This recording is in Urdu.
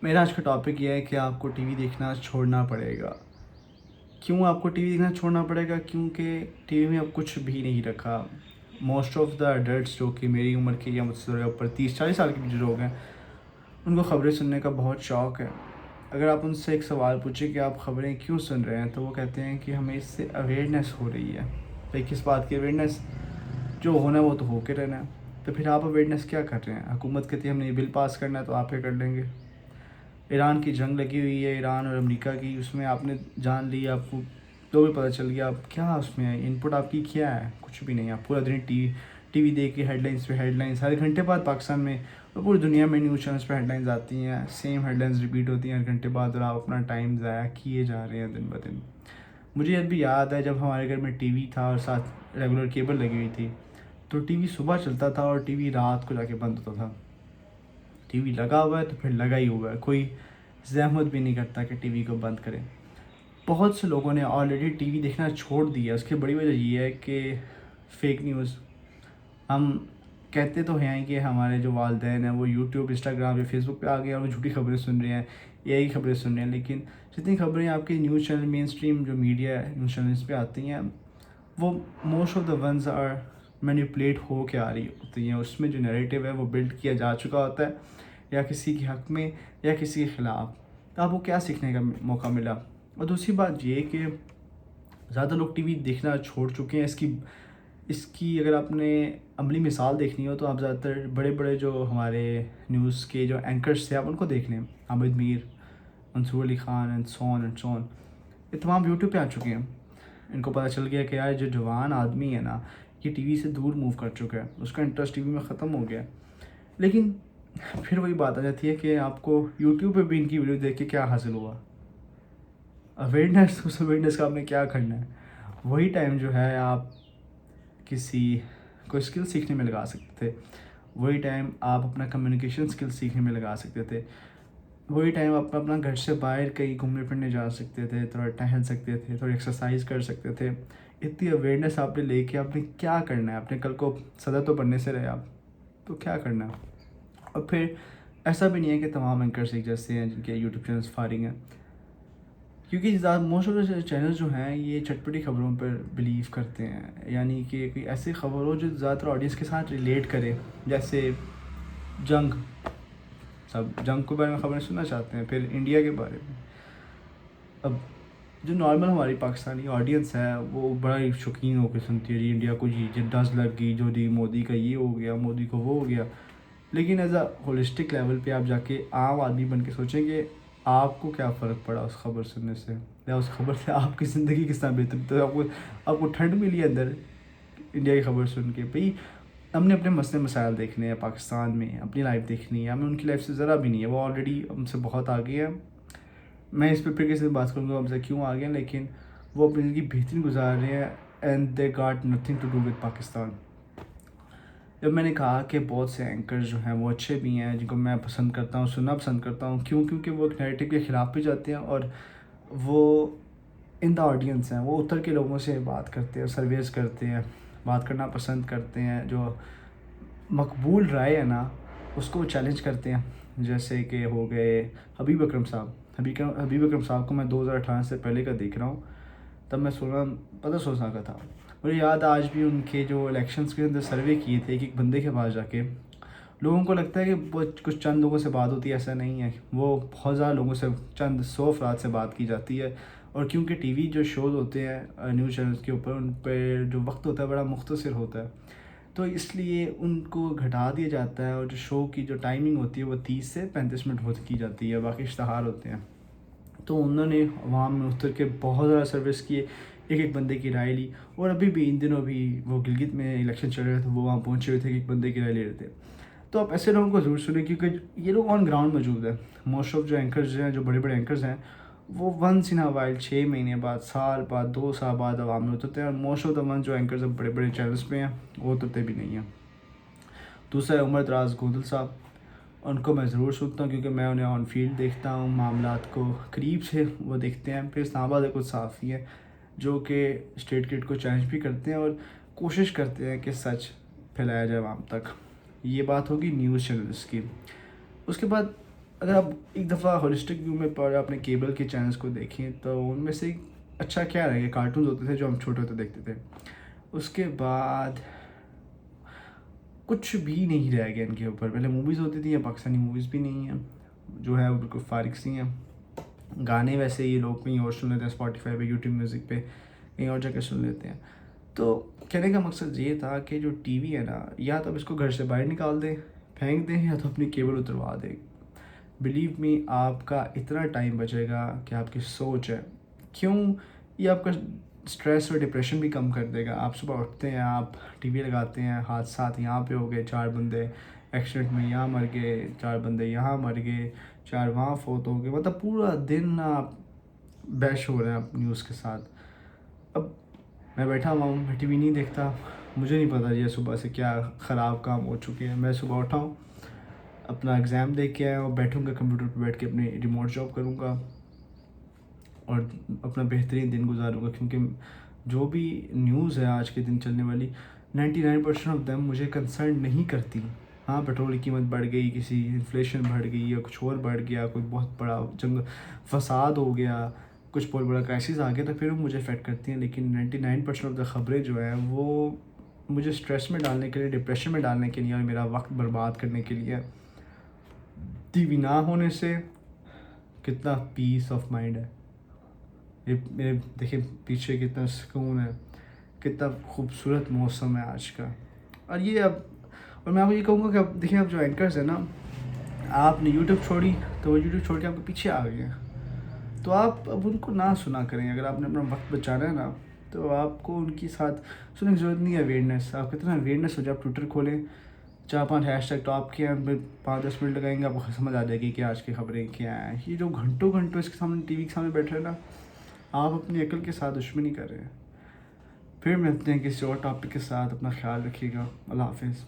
میرا آج کا ٹاپک یہ ہے کہ آپ کو ٹی وی دیکھنا چھوڑنا پڑے گا۔ کیوں آپ کو ٹی وی دیکھنا چھوڑنا پڑے گا؟ کیونکہ ٹی وی میں اب کچھ بھی نہیں رکھا۔ موسٹ آف دا ایڈلٹس جو کہ میری عمر کے یا مجھ سے اوپر 30-40 سال کے جو لوگ ہیں، ان کو خبریں سننے کا بہت شوق ہے۔ اگر آپ ان سے ایک سوال پوچھیں کہ آپ خبریں کیوں سن رہے ہیں، تو وہ کہتے ہیں کہ ہمیں اس سے اویئرنیس ہو رہی ہے۔ بھائی کس بات کی اویئرنیس؟ جو ہونا ہے وہ تو ہو کے رہنا ہے۔ تو پھر آپ اویئرنیس کیا کر رہے ہیں؟ حکومت کہتی ہے ہم نے یہ بل پاس کرنا ہے تو آپ کیا کر لیں گے؟ ایران کی جنگ لگی ہوئی ہے، ایران اور امریکہ کی، اس میں آپ نے جان لی، آپ کو تو بھی پتہ چل گیا آپ کیا اس میں ان پٹ آپ کی کیا ہے؟ کچھ بھی نہیں۔ آپ پورا دن ٹی وی دیکھ کے ہیڈ لائنس پہ ہیڈ لائنس، ہر گھنٹے بعد پاکستان میں اور پوری دنیا میں نیوز چینلس پہ ہیڈ لائنز آتی ہیں، سیم ہیڈ لائنز ریپیٹ ہوتی ہیں ہر گھنٹے بعد، اور آپ اپنا ٹائم ضائع کیے جا رہے ہیں دن بہ دن۔ مجھے اب بھی یاد ہے جب ہمارے گھر میں ٹی وی تھا اور ساتھ ریگولر کیبل لگی ہوئی تھی، تو ٹی وی صبح چلتا تھا اور ٹی وی رات کو جا کے بند ہوتا تھا۔ ٹی وی لگا ہوا ہے تو پھر لگا ہی ہوا ہے، کوئی زحمت بھی نہیں کرتا کہ ٹی وی کو بند کرے۔ بہت سے لوگوں نے آلریڈی ٹی وی دیکھنا چھوڑ دیا۔ اس کی بڑی وجہ یہ ہے کہ فیک نیوز۔ ہم کہتے تو ہیں کہ ہمارے جو والدین ہیں وہ یوٹیوب، انسٹاگرام یا فیس بک پہ آ گئے اور وہ جھوٹی خبریں سن رہے ہیں، یہی خبریں سن رہے ہیں، لیکن جتنی خبریں آپ کے نیوز چینل، مین اسٹریم جو میڈیا ہے نیوز چینلس پہ آتی ہیں، وہ most of the ones are manipulate ہو کے آ رہی ہوتی ہیں۔ اس میں جو نیریٹو ہے وہ بلڈ کیا جا چکا ہوتا ہے، یا کسی کے حق میں یا کسی کے خلاف۔ تو آپ کو کیا سیکھنے کا موقع ملا؟ اور دوسری بات یہ کہ زیادہ لوگ ٹی وی دیکھنا چھوڑ چکے ہیں۔ اس کی اگر آپ نے عملی مثال دیکھنی ہو تو آپ زیادہ تر بڑے بڑے جو ہمارے نیوز کے جو اینکرز تھے آپ ان کو دیکھ لیں، حامد میر، منصور علی خان اینڈ سون، یہ تمام یوٹیوب پہ آ چکے ہیں۔ ان کو پتہ چل گیا کہ یار جو جوان آدمی ہے نا، یہ ٹی وی سے دور موو کر چکا ہے، اس کا انٹرسٹ ٹی وی میں ختم ہو گیا ہے۔ لیکن پھر وہی بات آ جاتی ہے کہ آپ کو یوٹیوب پہ بھی ان کی ویڈیو دیکھ کے کیا حاصل ہوا؟ اویئرنیس۔ اس اویئرنیس کا آپ نے کیا کرنا ہے؟ وہی ٹائم جو ہے آپ کسی کوئی اسکل سیکھنے میں لگا سکتے تھے، وہی ٹائم آپ اپنا کمیونیکیشن اسکل سیکھنے میں لگا سکتے تھے، وہی ٹائم آپ اپنا گھر سے باہر کہیں گھومنے پھرنے جا سکتے تھے، تھوڑا ٹہل سکتے تھے، تھوڑی ایکسرسائز کر سکتے تھے۔ اتنی اویئرنیس آپ نے لے کے آپ نے کیا کرنا ہے؟ آپ نے کل کو صدر تو بننے سے رہے آپ، تو کیا کرنا ہے؟ اور پھر ایسا بھی نہیں ہے کہ تمام اینکرز ایک جیسے ہیں جن کے یوٹیوب چینلس فائرنگ ہیں، کیونکہ موسٹ آف دا چینلز جو ہیں یہ چٹپٹی خبروں پر بلیو کرتے ہیں، یعنی کہ کوئی ایسی خبر ہو جو زیادہ تر آڈینس کے ساتھ ریلیٹ کرے، جیسے جنگ، سب جنگ کے بارے میں خبریں سننا چاہتے ہیں، پھر انڈیا کے بارے میں۔ اب جو نارمل ہماری پاکستانی آڈینس ہے وہ بڑا ہی شوقین ہو کے سنتی ہے، جی انڈیا کو جی ڈز لگ گئی، جو جی مودی کا یہ ہو گیا، مودی کو وہ ہو گیا۔ لیکن ایز اے ہولسٹک لیول پہ آپ جا کے عام آدمی بن کے سوچیں کہ آپ کو کیا فرق پڑا اس خبر سننے سے، یا اس خبر سے آپ کی زندگی کس طرح بہتر، تو آپ کو ٹھنڈ ملی ہے اندر انڈیا کی خبر سن کے؟ بھئی ہم نے اپنے مسئلے مسائل دیکھنے ہیں پاکستان میں، اپنی لائف دیکھنی ہے، ہمیں ان کی لائف سے ذرا بھی نہیں ہے، وہ آلریڈی ہم سے بہت آگے ہیں۔ میں اس پہ پھر کسی سے بات کروں گا ہم سے کیوں آگے ہیں، لیکن وہ اپنی زندگی بہترین گزار رہے ہیں، and they got nothing to do with Pakistan. جب میں نے کہا کہ بہت سے اینکرز جو ہیں وہ اچھے بھی ہیں، جن کو میں پسند کرتا ہوں، سننا پسند کرتا ہوں، کیونکہ وہ ایک نیریٹو کے خلاف بھی جاتے ہیں، اور وہ ان دا آڈینس ہیں، وہ اتر کے لوگوں سے بات کرتے ہیں، سرویز کرتے ہیں، بات کرنا پسند کرتے ہیں، جو مقبول رائے ہے نا اس کو وہ چیلنج کرتے ہیں۔ جیسے کہ ہو گئے حبیب اکرم صاحب۔ حبیب اکرم صاحب کو میں 2018 سے پہلے کا دیکھ رہا ہوں، تب میں 16 سال کا تھا۔ مجھے یاد آج بھی ان کے جو الیکشنز کے اندر سروے کیے تھے کہ ایک بندے کے پاس جا کے، لوگوں کو لگتا ہے کہ وہ کچھ چند لوگوں سے بات ہوتی ہے، ایسا نہیں ہے، وہ بہت زیادہ لوگوں سے، چند 100 افراد سے بات کی جاتی ہے۔ اور کیونکہ ٹی وی جو شوز ہوتے ہیں نیوز چینلز کے اوپر، ان پہ جو وقت ہوتا ہے بڑا مختصر ہوتا ہے، تو اس لیے ان کو گھٹا دیا جاتا ہے، اور جو شو کی جو ٹائمنگ ہوتی ہے وہ 30 سے 35 منٹ کی جاتی ہے، باقی اشتہار ہوتے ہیں۔ تو انہوں نے عوام میں اتر کے بہت زیادہ سروس کیے، ایک بندے کی رائے لی، اور ابھی بھی ان دنوں بھی وہ گلگت میں الیکشن چل رہے تھے، وہ وہاں پہنچے ہوئے تھے کہ ایک بندے کی رائے لے رہے تھے۔ تو آپ ایسے لوگوں کو ضرور سنیں، کیونکہ یہ لوگ آن گراؤنڈ موجود ہیں۔ موسٹ آف جو اینکرز ہیں، جو بڑے بڑے اینکرز ہیں، وہ ونس ان اے وائل 6 مہینے بعد، سال بعد، 2 سال بعد عوام میں اترتے ہیں، اور موسٹ آف دا ون جو اینکرز بڑے بڑے چینلس پہ ہیں وہ اترتے بھی نہیں ہیں۔ دوسرا ہے عمر دراز گودل صاحب، ان کو میں ضرور سنتا ہوں کیونکہ میں انہیں آن فیلڈ دیکھتا ہوں، معاملات کو قریب سے وہ دیکھتے ہیں۔ پھر اسلام آباد کچھ صحافی ہیں جو کہ اسٹیٹ گیٹ کو چیلنج بھی کرتے ہیں اور کوشش کرتے ہیں کہ سچ پھیلایا جائے عوام تک۔ یہ بات ہوگی نیوز چینلز کی۔ اس کے بعد اگر آپ ایک دفعہ ہولسٹک ویو میں پر اپنے کیبل کے چینلس کو دیکھیں تو ان میں سے اچھا کیا رہے گا، کارٹونز ہوتے تھے جو ہم چھوٹے ہوتے دیکھتے تھے. اس کے بعد کچھ بھی نہیں رہ گیا ان کے اوپر. پہلے موویز ہوتی تھیں، یا پاکستانی موویز بھی نہیں ہیں، جو ہے وہ بالکل فارغ سی ہیں. گانے ویسے یہ لوگ کہیں اور سن لیتے ہیں، اسپاٹیفائی پہ، یوٹیوب میوزک پہ کہیں اور جا کے سن لیتے ہیں. تو کہنے کا مقصد یہ تھا کہ جو ٹی وی ہے نا، یا تو اب اس کو گھر سے باہر نکال دیں، پھینک دیں، یا تو اپنی کیبل اتروا دیں. بلیو می، آپ کا اتنا ٹائم بچے گا کہ آپ کی سوچ ہے کیوں، یہ آپ کا اسٹریس اور ڈپریشن بھی کم کر دے گا. آپ صبح اٹھتے ہیں، آپ ٹی وی لگاتے ہیں، حادثات یہاں پہ ہو گئے، 4 بندے ایکسیڈنٹ میں یہاں مر گئے، 4 بندے یہاں مر گئے، 4 وہاں فوت ہو گئے، مطلب پورا دن آپ بیش ہو رہے ہیں آپ نیوز کے ساتھ. اب میں بیٹھا ہوا ہوں، میں ٹی وی نہیں دیکھتا، مجھے نہیں پتا یہ صبح سے کیا خراب کام ہو چکے ہیں. میں صبح اٹھا ہوں، اپنا ایگزام دے کے آیا ہوں، بیٹھوں گا کمپیوٹر پہ بیٹھ کے اپنی ریموٹ جاب کروں گا اور اپنا بہترین دن گزاروں گا. کیونکہ جو بھی نیوز ہے آج کے دن چلنے والی، 99% آف دیم مجھے کنسرن نہیں کرتی. ہاں، پیٹرول کی قیمت بڑھ گئی، کسی انفلیشن بڑھ گئی، یا کچھ اور بڑھ گیا، کوئی بہت بڑا فساد ہو گیا، کچھ بہت بڑا کرائسس آ گیا، تو پھر وہ مجھے افیکٹ کرتی ہیں. لیکن 99% آف دا خبریں جو ہیں وہ مجھے اسٹریس میں ڈالنے کے لیے، ڈپریشن میں ڈالنے کے لیے، اور میرا وقت برباد کرنے کے لیے. ٹی وی نہ ہونے سے کتنا پیس آف مائنڈ ہے. یہ میرے دیکھیں پیچھے کتنا سکون ہے، کتنا خوبصورت موسم ہے آج کا. اور یہ اب، اور میں آپ کو یہ کہوں گا کہ اب دیکھیں، اب جو اینکرز ہیں نا، آپ نے یوٹیوب چھوڑی تو وہ یوٹیوب چھوڑ کے آپ کے پیچھے آ گئے ہیں، تو آپ اب ان کو نہ سنا کریں. اگر آپ نے اپنا وقت بچانا ہے نا، تو آپ کو ان کی ساتھ سننے کی ضرورت نہیں ہے. اویئرنیس، آپ کتنا اویئرنیس ہو جائے، آپ ٹویٹر کھولیں، 4-5 ہیش ٹیگ ٹاپ کیا ہیں، 5-10 منٹ لگائیں گے، آپ کو سمجھ آ جائے گی کہ آج کی خبریں کیا ہیں. یہ جو گھنٹوں گھنٹوں اس کے سامنے، ٹی وی کے سامنے بیٹھے ہیں نا، آپ اپنی عقل کے ساتھ دشمنی کر رہے ہیں. پھر ملتے ہیں کسی اور ٹاپک کے ساتھ. اپنا خیال رکھیے گا. اللہ حافظ.